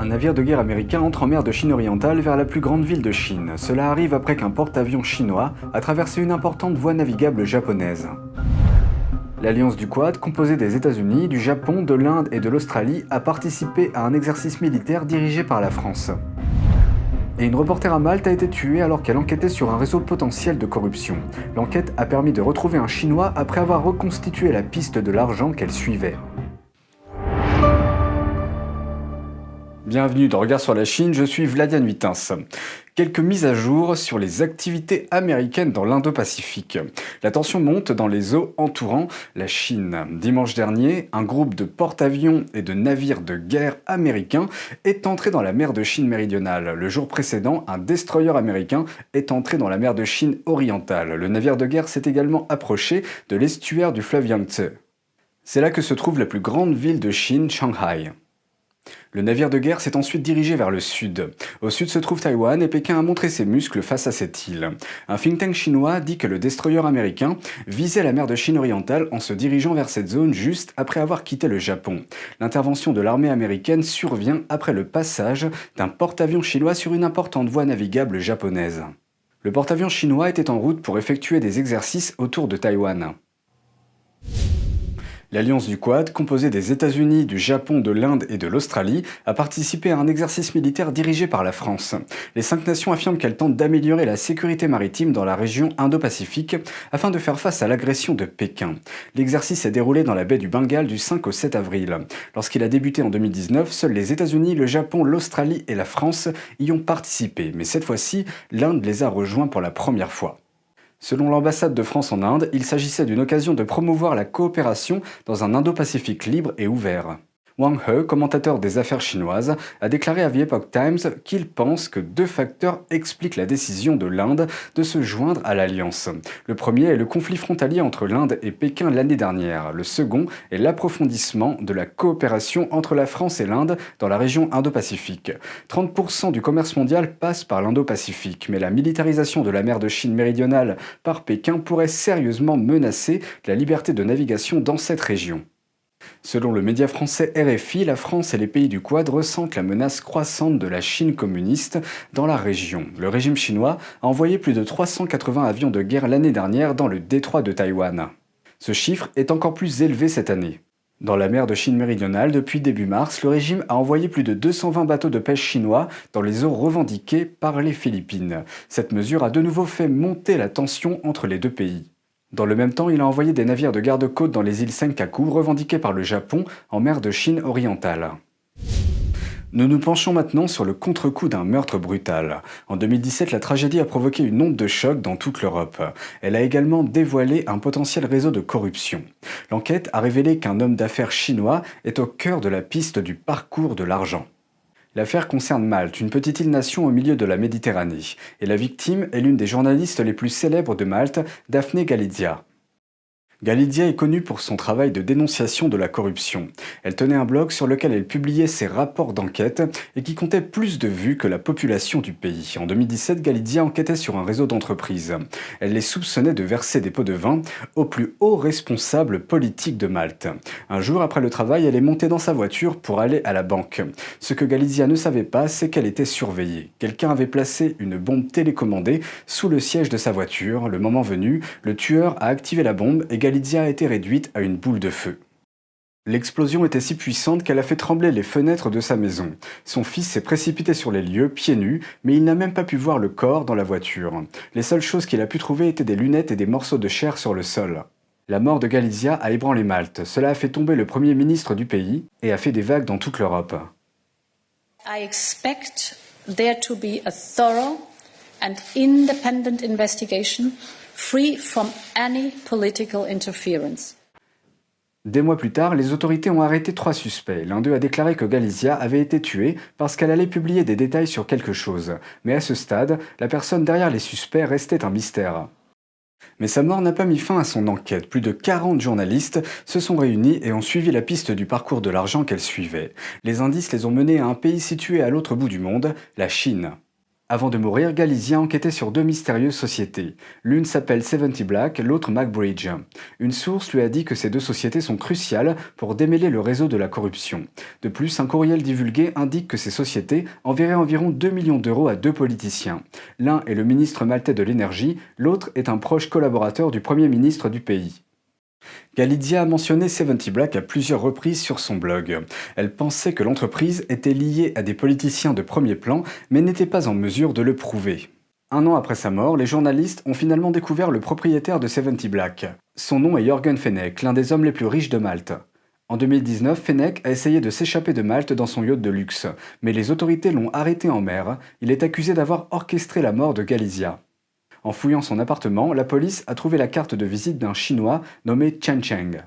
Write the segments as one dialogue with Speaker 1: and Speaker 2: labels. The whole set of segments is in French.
Speaker 1: Un navire de guerre américain entre en mer de Chine orientale vers la plus grande ville de Chine. Cela arrive après qu'un porte-avions chinois a traversé une importante voie navigable japonaise. L'Alliance du Quad, composée des États-Unis, du Japon, de l'Inde et de l'Australie, a participé à un exercice militaire dirigé par la France. Et une reporter à Malte a été tuée alors qu'elle enquêtait sur un réseau potentiel de corruption. L'enquête a permis de retrouver un Chinois après avoir reconstitué la piste de l'argent qu'elle suivait. Bienvenue dans Regard sur la Chine, je suis Vladian Huitens. Quelques mises à jour sur les activités américaines dans l'Indo-Pacifique. La tension monte dans les eaux entourant la Chine. Dimanche dernier, un groupe de porte-avions et de navires de guerre américains est entré dans la mer de Chine méridionale. Le jour précédent, un destroyer américain est entré dans la mer de Chine orientale. Le navire de guerre s'est également approché de l'estuaire du fleuve Yangtze. C'est là que se trouve la plus grande ville de Chine, Shanghai. Le navire de guerre s'est ensuite dirigé vers le sud. Au sud se trouve Taïwan et Pékin a montré ses muscles face à cette île. Un think tank chinois dit que le destroyer américain visait la mer de Chine orientale en se dirigeant vers cette zone juste après avoir quitté le Japon. L'intervention de l'armée américaine survient après le passage d'un porte-avions chinois sur une importante voie navigable japonaise. Le porte-avions chinois était en route pour effectuer des exercices autour de Taïwan. L'Alliance du Quad, composée des États-Unis, du Japon, de l'Inde et de l'Australie, a participé à un exercice militaire dirigé par la France. Les 5 nations affirment qu'elles tentent d'améliorer la sécurité maritime dans la région Indo-Pacifique afin de faire face à l'agression de Pékin. L'exercice s'est déroulé dans la baie du Bengale du 5 au 7 avril. Lorsqu'il a débuté en 2019, seuls les États-Unis, le Japon, l'Australie et la France y ont participé. Mais cette fois-ci, l'Inde les a rejoints pour la première fois. Selon l'ambassade de France en Inde, il s'agissait d'une occasion de promouvoir la coopération dans un Indo-Pacifique libre et ouvert. Wang He, commentateur des affaires chinoises, a déclaré à The Epoch Times qu'il pense que 2 facteurs expliquent la décision de l'Inde de se joindre à l'Alliance. Le premier est le conflit frontalier entre l'Inde et Pékin l'année dernière. Le second est l'approfondissement de la coopération entre la France et l'Inde dans la région Indo-Pacifique. 30% du commerce mondial passe par l'Indo-Pacifique, mais la militarisation de la mer de Chine méridionale par Pékin pourrait sérieusement menacer la liberté de navigation dans cette région. Selon le média français RFI, la France et les pays du Quad ressentent la menace croissante de la Chine communiste dans la région. Le régime chinois a envoyé plus de 380 avions de guerre l'année dernière dans le détroit de Taïwan. Ce chiffre est encore plus élevé cette année. Dans la mer de Chine méridionale, depuis début mars, le régime a envoyé plus de 220 bateaux de pêche chinois dans les eaux revendiquées par les Philippines. Cette mesure a de nouveau fait monter la tension entre les deux pays. Dans le même temps, il a envoyé des navires de garde-côte dans les îles Senkaku, revendiquées par le Japon, en mer de Chine orientale. Nous nous penchons maintenant sur le contre-coup d'un meurtre brutal. En 2017, la tragédie a provoqué une onde de choc dans toute l'Europe. Elle a également dévoilé un potentiel réseau de corruption. L'enquête a révélé qu'un homme d'affaires chinois est au cœur de la piste du parcours de l'argent. L'affaire concerne Malte, une petite île-nation au milieu de la Méditerranée, et la victime est l'une des journalistes les plus célèbres de Malte, Daphne Galizia. Galizia est connue pour son travail de dénonciation de la corruption. Elle tenait un blog sur lequel elle publiait ses rapports d'enquête et qui comptait plus de vues que la population du pays. En 2017, Galizia enquêtait sur un réseau d'entreprises. Elle les soupçonnait de verser des pots de vin aux plus hauts responsables politiques de Malte. Un jour après le travail, elle est montée dans sa voiture pour aller à la banque. Ce que Galizia ne savait pas, c'est qu'elle était surveillée. Quelqu'un avait placé une bombe télécommandée sous le siège de sa voiture. Le moment venu, le tueur a activé la bombe et Galizia a été réduite à une boule de feu. L'explosion était si puissante qu'elle a fait trembler les fenêtres de sa maison. Son fils s'est précipité sur les lieux, pieds nus, mais il n'a même pas pu voir le corps dans la voiture. Les seules choses qu'il a pu trouver étaient des lunettes et des morceaux de chair sur le sol. La mort de Galizia a ébranlé Malte. Cela a fait tomber le premier ministre du pays et a fait des vagues dans toute l'Europe.
Speaker 2: I expect there to be a thorough and independent investigation free from any political interference.
Speaker 1: Des mois plus tard, les autorités ont arrêté 3 suspects. L'un d'eux a déclaré que Galizia avait été tuée parce qu'elle allait publier des détails sur quelque chose. Mais à ce stade, la personne derrière les suspects restait un mystère. Mais sa mort n'a pas mis fin à son enquête. Plus de 40 journalistes se sont réunis et ont suivi la piste du parcours de l'argent qu'elle suivait. Les indices les ont menés à un pays situé à l'autre bout du monde, la Chine. Avant de mourir, Galizia enquêtait sur deux mystérieuses sociétés. L'une s'appelle 70 Black, l'autre MacBridge. Une source lui a dit que ces deux sociétés sont cruciales pour démêler le réseau de la corruption. De plus, un courriel divulgué indique que ces sociétés enverraient environ 2 millions d'euros à deux politiciens. L'un est le ministre maltais de l'énergie, l'autre est un proche collaborateur du Premier ministre du pays. Galizia a mentionné 70 Black à plusieurs reprises sur son blog. Elle pensait que l'entreprise était liée à des politiciens de premier plan, mais n'était pas en mesure de le prouver. Un an après sa mort, les journalistes ont finalement découvert le propriétaire de 70 Black. Son nom est Jørgen Fenech, l'un des hommes les plus riches de Malte. En 2019, Fenech a essayé de s'échapper de Malte dans son yacht de luxe, mais les autorités l'ont arrêté en mer. Il est accusé d'avoir orchestré la mort de Galizia. En fouillant son appartement, la police a trouvé la carte de visite d'un Chinois nommé Chen Cheng.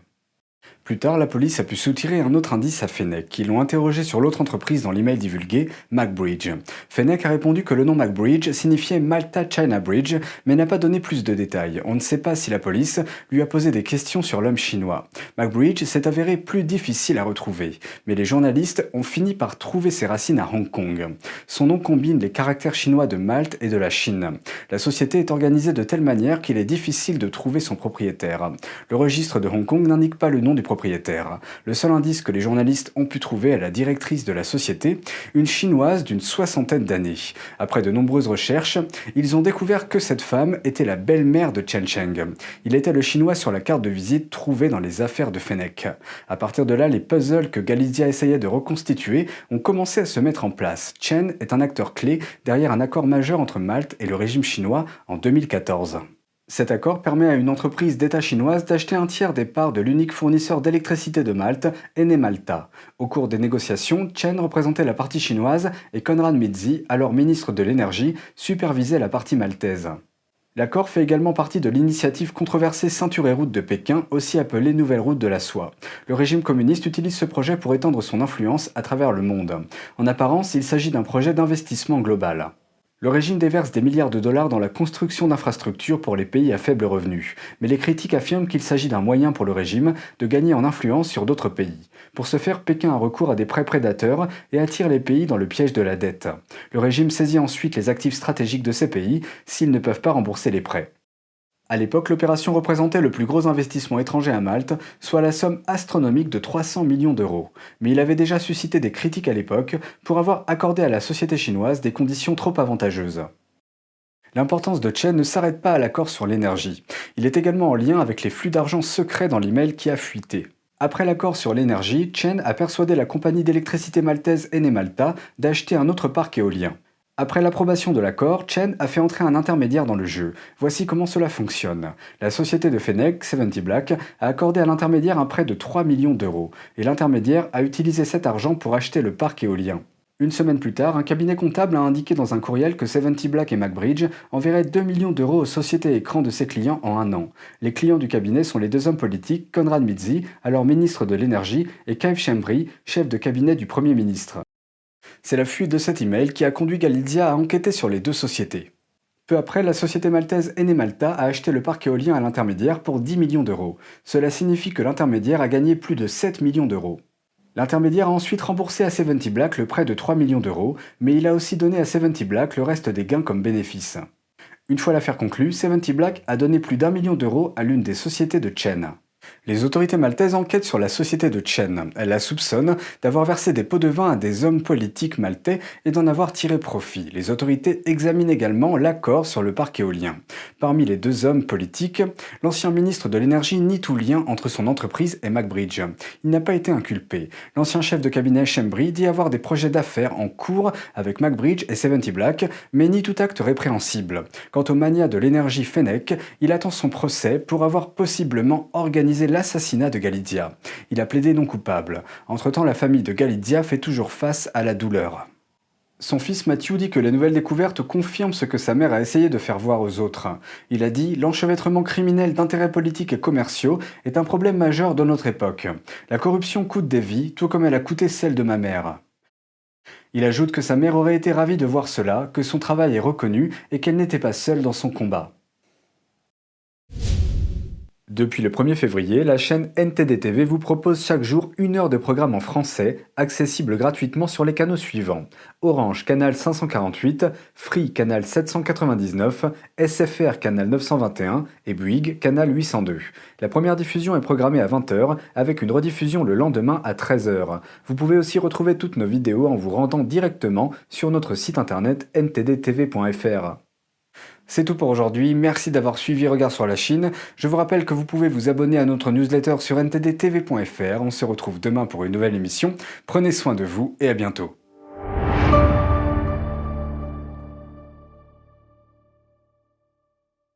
Speaker 1: Plus tard, la police a pu soutirer un autre indice à Fenech, qui l'ont interrogé sur l'autre entreprise dans l'email divulgué, MacBridge. Fenech a répondu que le nom MacBridge signifiait Malta China Bridge, mais n'a pas donné plus de détails. On ne sait pas si la police lui a posé des questions sur l'homme chinois. MacBridge s'est avéré plus difficile à retrouver, mais les journalistes ont fini par trouver ses racines à Hong Kong. Son nom combine les caractères chinois de Malte et de la Chine. La société est organisée de telle manière qu'il est difficile de trouver son propriétaire. Le registre de Hong Kong n'indique pas le nom du propriétaire. Le seul indice que les journalistes ont pu trouver est la directrice de la société, une chinoise d'une soixantaine d'années. Après de nombreuses recherches, ils ont découvert que cette femme était la belle-mère de Chen Cheng. Il était le chinois sur la carte de visite trouvée dans les affaires de Fenech. À partir de là, les puzzles que Galizia essayait de reconstituer ont commencé à se mettre en place. Chen est un acteur clé derrière un accord majeur entre Malte et le régime chinois en 2014. Cet accord permet à une entreprise d'État chinoise d'acheter un tiers des parts de l'unique fournisseur d'électricité de Malte, Enemalta. Au cours des négociations, Chen représentait la partie chinoise et Konrad Mizzi, alors ministre de l'Énergie, supervisait la partie maltaise. L'accord fait également partie de l'initiative controversée Ceinture et Route de Pékin, aussi appelée Nouvelle Route de la Soie. Le régime communiste utilise ce projet pour étendre son influence à travers le monde. En apparence, il s'agit d'un projet d'investissement global. Le régime déverse des milliards de dollars dans la construction d'infrastructures pour les pays à faible revenu, mais les critiques affirment qu'il s'agit d'un moyen pour le régime de gagner en influence sur d'autres pays. Pour ce faire, Pékin a recours à des prêts prédateurs et attire les pays dans le piège de la dette. Le régime saisit ensuite les actifs stratégiques de ces pays s'ils ne peuvent pas rembourser les prêts. À l'époque, l'opération représentait le plus gros investissement étranger à Malte, soit la somme astronomique de 300 millions d'euros. Mais il avait déjà suscité des critiques à l'époque pour avoir accordé à la société chinoise des conditions trop avantageuses. L'importance de Chen ne s'arrête pas à l'accord sur l'énergie. Il est également en lien avec les flux d'argent secrets dans l'email qui a fuité. Après l'accord sur l'énergie, Chen a persuadé la compagnie d'électricité maltaise Enemalta d'acheter un autre parc éolien. Après l'approbation de l'accord, Chen a fait entrer un intermédiaire dans le jeu. Voici comment cela fonctionne. La société de Fenech, 70 Black, a accordé à l'intermédiaire un prêt de 3 millions d'euros, et l'intermédiaire a utilisé cet argent pour acheter le parc éolien. Une semaine plus tard, un cabinet comptable a indiqué dans un courriel que 70 Black et MacBridge enverraient 2 millions d'euros aux sociétés écrans de ses clients en un an. Les clients du cabinet sont les deux hommes politiques, Konrad Mizzi, alors ministre de l'Énergie, et Kai Schembri, chef de cabinet du Premier ministre. C'est la fuite de cet email qui a conduit Galizia à enquêter sur les deux sociétés. Peu après, la société maltaise Enemalta a acheté le parc éolien à l'intermédiaire pour 10 millions d'euros. Cela signifie que l'intermédiaire a gagné plus de 7 millions d'euros. L'intermédiaire a ensuite remboursé à 70 Black le prêt de 3 millions d'euros, mais il a aussi donné à 70 Black le reste des gains comme bénéfice. Une fois l'affaire conclue, 70 Black a donné plus d'1 million d'euros à l'une des sociétés de Chen. Les autorités maltaises enquêtent sur la société de Chen. Elles la soupçonnent d'avoir versé des pots de vin à des hommes politiques maltais et d'en avoir tiré profit. Les autorités examinent également l'accord sur le parc éolien. Parmi les deux hommes politiques, l'ancien ministre de l'énergie nie tout lien entre son entreprise et MacBridge. Il n'a pas été inculpé. L'ancien chef de cabinet Schembri dit avoir des projets d'affaires en cours avec MacBridge et 70 Black, mais nie tout acte répréhensible. Quant au magnat de l'énergie Fenech, il attend son procès pour avoir possiblement organisé l'assassinat de Galizia. Il a plaidé non coupable. Entre-temps, la famille de Galizia fait toujours face à la douleur. Son fils Matthew dit que les nouvelles découvertes confirment ce que sa mère a essayé de faire voir aux autres. Il a dit « L'enchevêtrement criminel d'intérêts politiques et commerciaux est un problème majeur de notre époque. La corruption coûte des vies, tout comme elle a coûté celle de ma mère. » Il ajoute que sa mère aurait été ravie de voir cela, que son travail est reconnu et qu'elle n'était pas seule dans son combat. Depuis le 1er février, la chaîne NTD TV vous propose chaque jour 1 heure de programme en français, accessible gratuitement sur les canaux suivants: Orange, canal 548, Free, canal 799, SFR, canal 921 et Bouygues, canal 802. La première diffusion est programmée à 20 h, avec une rediffusion le lendemain à 13 h. Vous pouvez aussi retrouver toutes nos vidéos en vous rendant directement sur notre site internet ntdtv.fr. C'est tout pour aujourd'hui, merci d'avoir suivi Regard sur la Chine. Je vous rappelle que vous pouvez vous abonner à notre newsletter sur ntdtv.fr. On se retrouve demain pour une nouvelle émission. Prenez soin de vous et à bientôt.